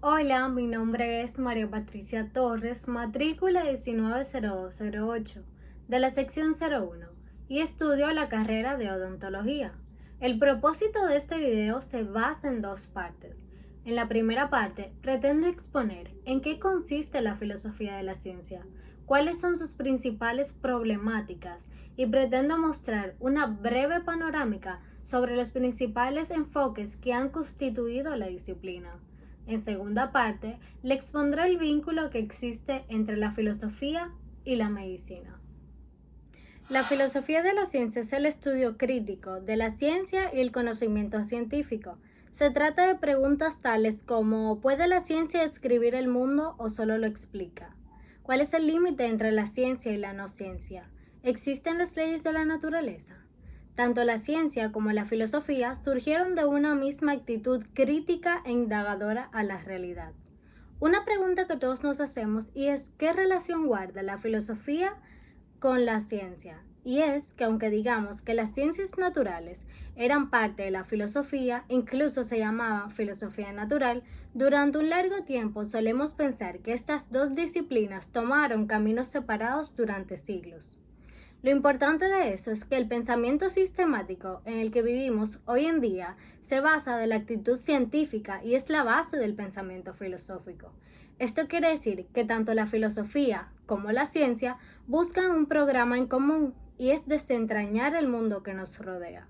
Hola, mi nombre es María Patricia Torres, matrícula 190208 de la sección 01 y estudio la carrera de odontología. El propósito de este video se basa en dos partes. En la primera parte, pretendo exponer en qué consiste la filosofía de la ciencia, cuáles son sus principales problemáticas y pretendo mostrar una breve panorámica sobre los principales enfoques que han constituido la disciplina. En segunda parte, le expondré el vínculo que existe entre la filosofía y la medicina. La filosofía de la ciencia es el estudio crítico de la ciencia y el conocimiento científico. Se trata de preguntas tales como ¿puede la ciencia describir el mundo o solo lo explica? ¿Cuál es el límite entre la ciencia y la no ciencia? ¿Existen las leyes de la naturaleza? Tanto la ciencia como la filosofía surgieron de una misma actitud crítica e indagadora a la realidad. Una pregunta que todos nos hacemos y es ¿qué relación guarda la filosofía con la ciencia? Y es que aunque digamos que las ciencias naturales eran parte de la filosofía, incluso se llamaba filosofía natural, durante un largo tiempo solemos pensar que estas dos disciplinas tomaron caminos separados durante siglos. Lo importante de eso es que el pensamiento sistemático en el que vivimos hoy en día se basa de la actitud científica y es la base del pensamiento filosófico. Esto quiere decir que tanto la filosofía como la ciencia buscan un programa en común y es desentrañar el mundo que nos rodea.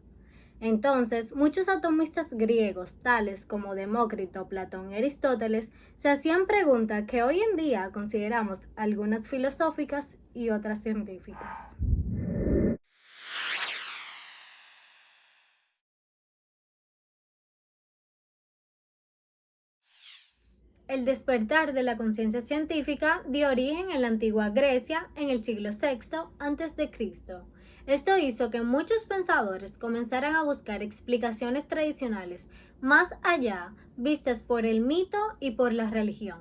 Entonces, muchos atomistas griegos, tales como Demócrito, Platón y Aristóteles, se hacían preguntas que hoy en día consideramos algunas filosóficas y otras científicas. El despertar de la conciencia científica dio origen en la antigua Grecia en el siglo VI a.C. Esto hizo que muchos pensadores comenzaran a buscar explicaciones tradicionales más allá, vistas por el mito y por la religión.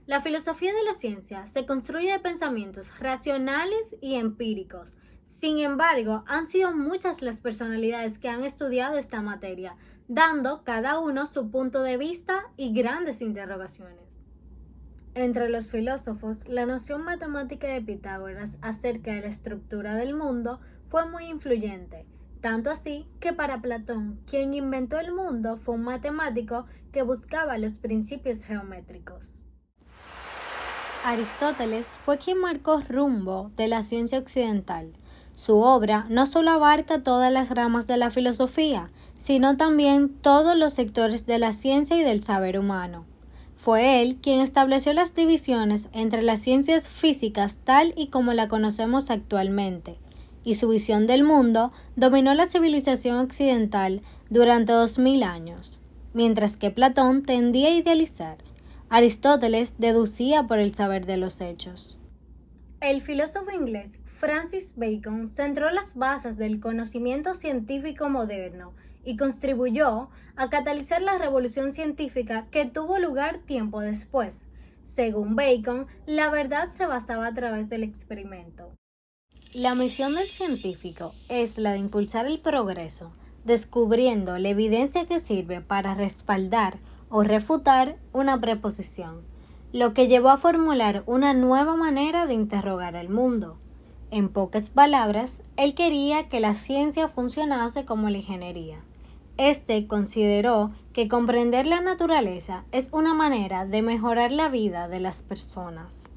La filosofía de la ciencia se construye de pensamientos racionales y empíricos. Sin embargo, han sido muchas las personalidades que han estudiado esta materia, dando cada uno su punto de vista y grandes interrogaciones. Entre los filósofos, la noción matemática de Pitágoras acerca de la estructura del mundo fue muy influyente, tanto así que para Platón, quien inventó el mundo fue un matemático que buscaba los principios geométricos. Aristóteles fue quien marcó rumbo de la ciencia occidental. Su obra no solo abarca todas las ramas de la filosofía, sino también todos los sectores de la ciencia y del saber humano. Fue él quien estableció las divisiones entre las ciencias físicas tal y como la conocemos actualmente, y su visión del mundo dominó la civilización occidental durante 2000 años, mientras que Platón tendía a idealizar. Aristóteles deducía por el saber de los hechos. El filósofo inglés Francis Bacon centró las bases del conocimiento científico moderno y contribuyó a catalizar la revolución científica que tuvo lugar tiempo después. Según Bacon, la verdad se basaba a través del experimento. La misión del científico es la de impulsar el progreso, descubriendo la evidencia que sirve para respaldar o refutar una preposición, lo que llevó a formular una nueva manera de interrogar el mundo. En pocas palabras, él quería que la ciencia funcionase como la ingeniería. Este consideró que comprender la naturaleza es una manera de mejorar la vida de las personas.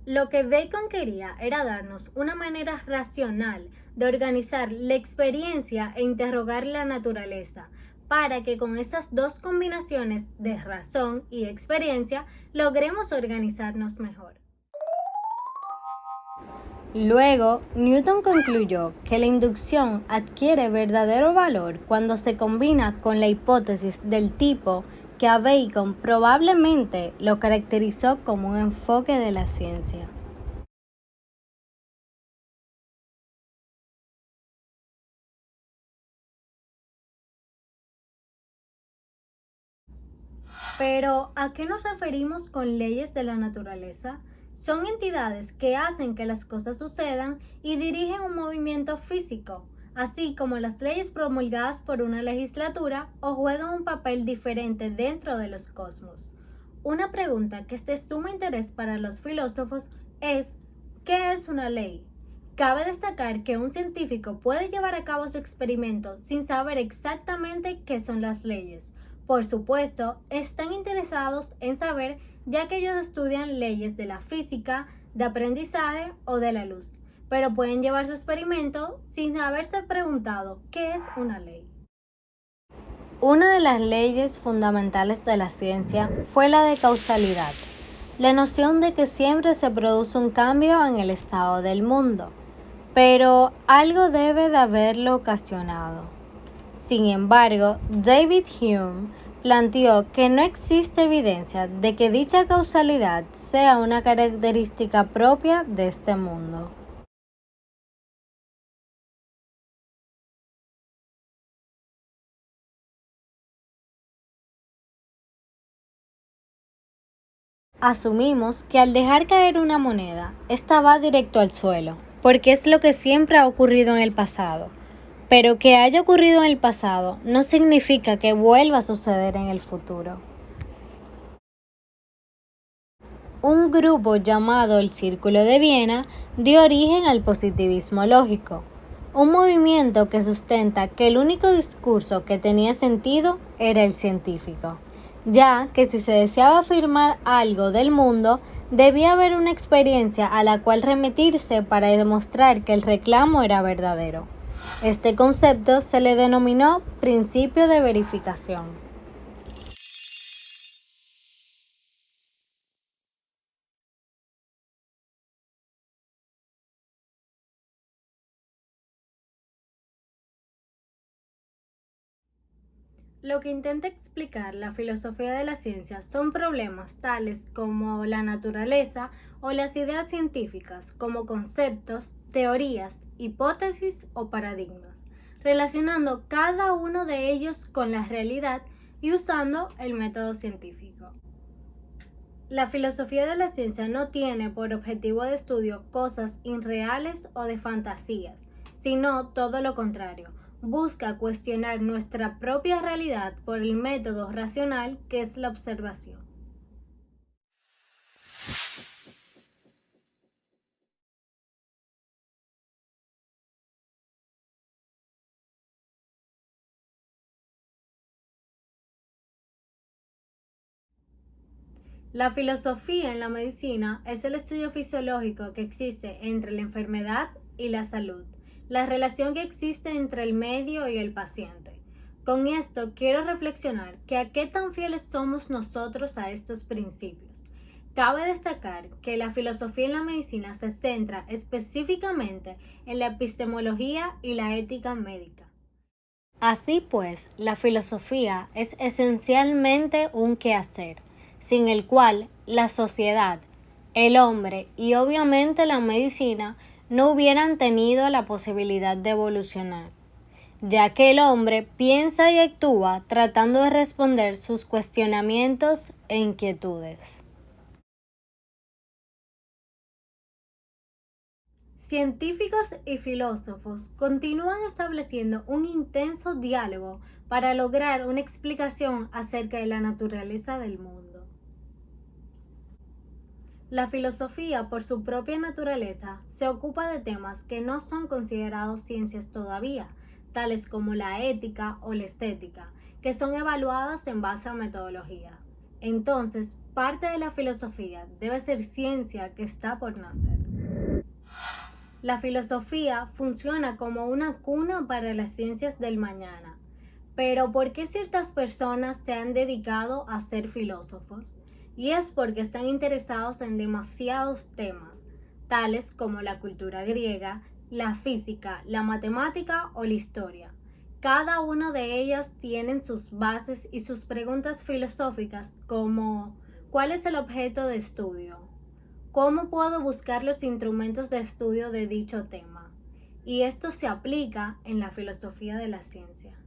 Lo que Bacon quería era darnos una manera racional de organizar la experiencia e interrogar la naturaleza, para que con esas dos combinaciones de razón y experiencia logremos organizarnos mejor. Luego, Newton concluyó que la inducción adquiere verdadero valor cuando se combina con la hipótesis del tipo que a Bacon probablemente lo caracterizó como un enfoque de la ciencia. Pero, ¿a qué nos referimos con leyes de la naturaleza? Son entidades que hacen que las cosas sucedan y dirigen un movimiento físico. así como las leyes promulgadas por una legislatura o juegan un papel diferente dentro de los cosmos. Una pregunta que es de suma interés para los filósofos es: ¿qué es una ley? Cabe destacar que un científico puede llevar a cabo su experimento sin saber exactamente qué son las leyes. Por supuesto, están interesados en saber, ya que ellos estudian leyes de la física, de aprendizaje o de la luz, pero pueden llevar su experimento sin haberse preguntado qué es una ley. Una de las leyes fundamentales de la ciencia fue la de causalidad, la noción de que siempre se produce un cambio en el estado del mundo, pero algo debe de haberlo ocasionado. Sin embargo, David Hume planteó que no existe evidencia de que dicha causalidad sea una característica propia de este mundo. Asumimos que al dejar caer una moneda, esta va directo al suelo, porque es lo que siempre ha ocurrido en el pasado. Pero que haya ocurrido en el pasado no significa que vuelva a suceder en el futuro. Un grupo llamado el Círculo de Viena dio origen al positivismo lógico, un movimiento que sustenta que el único discurso que tenía sentido era el científico, ya que si se deseaba afirmar algo del mundo, debía haber una experiencia a la cual remitirse para demostrar que el reclamo era verdadero. Este concepto se le denominó principio de verificación. Lo que intenta explicar la filosofía de la ciencia son problemas tales como la naturaleza o las ideas científicas, como conceptos, teorías, hipótesis o paradigmas, relacionando cada uno de ellos con la realidad y usando el método científico. La filosofía de la ciencia no tiene por objetivo de estudio cosas irreales o de fantasías, sino todo lo contrario. Busca cuestionar nuestra propia realidad por el método racional que es la observación. La filosofía en la medicina es el estudio fisiológico que existe entre la enfermedad y la salud, la relación que existe entre el medio y el paciente. Con esto quiero reflexionar que a qué tan fieles somos nosotros a estos principios. Cabe destacar que la filosofía en la medicina se centra específicamente en la epistemología y la ética médica. Así pues, la filosofía es esencialmente un quehacer, sin el cual la sociedad, el hombre y obviamente la medicina no hubieran tenido la posibilidad de evolucionar, ya que el hombre piensa y actúa tratando de responder sus cuestionamientos e inquietudes. Científicos y filósofos continúan estableciendo un intenso diálogo para lograr una explicación acerca de la naturaleza del mundo. La filosofía, por su propia naturaleza, se ocupa de temas que no son considerados ciencias todavía, tales como la ética o la estética, que son evaluadas en base a metodología. Entonces, parte de la filosofía debe ser ciencia que está por nacer. La filosofía funciona como una cuna para las ciencias del mañana. Pero ¿por qué ciertas personas se han dedicado a ser filósofos? Y es porque están interesados en demasiados temas, tales como la cultura griega, la física, la matemática o la historia. Cada una de ellas tienen sus bases y sus preguntas filosóficas como ¿cuál es el objeto de estudio? ¿Cómo puedo buscar los instrumentos de estudio de dicho tema? Y esto se aplica en la filosofía de la ciencia.